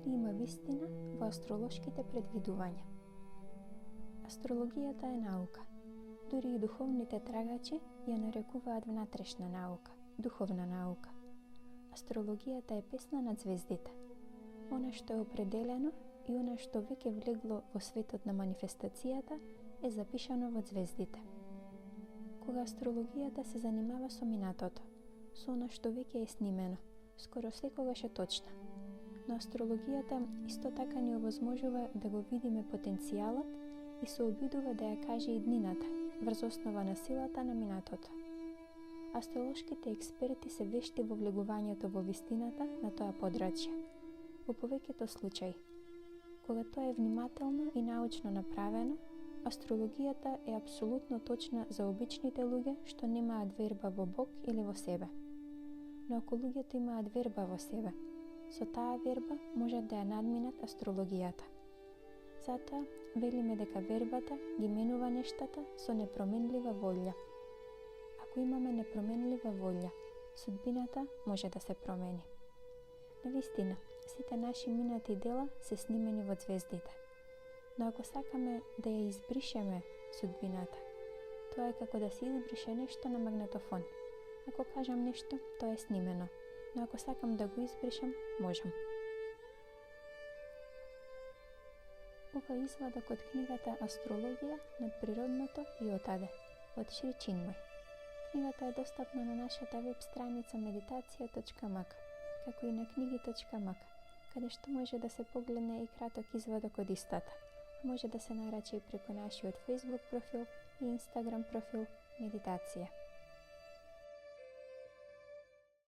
Дали има вистина во астролошките предвидувања? Астрологијата е наука. Дури и духовните трагачи ја нарекуваат внатрешна наука, духовна наука. Астрологијата е песна над звездите. Она што е определено и она што веќе влегло во светот на манифестацијата е запишано во звездите. Кога астрологијата се занимава со минатото, со она што веќе е снимено, скоро секогаш е точна. Но астрологијата исто така ни овозможува да го видиме потенцијалот и се обидува да ја каже и днината, врз основа на силата на минатото. Астролошките експерти се вешти во влегувањето во вистината на тоа подрачје. Во повеќето случаи, кога тоа е внимателно и научно направено, астрологијата е апсолутно точна за обичните луѓе што немаат верба во Бог или во себе. Но ако луѓето имаат верба во себе, со таа верба можат да ја надминат астрологијата. Затоа велиме дека вербата ги менува нештата со непроменлива волја. Ако имаме непроменлива волја, судбината може да се промени. Навистина, сите наши минати дела се снимени во звездите. Но ако сакаме да ја избришеме судбината, тоа е како да се избрише нешто на магнетофон. Ако кажам нешто, тоа е снимено, но ако сакам да го избришам, можам. Ова е извадок од книгата Астрологија над природното и отаде, од Шри Чинмој. Книгата е достапна на нашата веб страница meditacija.mak, како и на knigi.mak, каде што може да се погледне и краток извадок од истата. Може да се нарачи и преку нашиот Facebook профил и Instagram профил Медитација.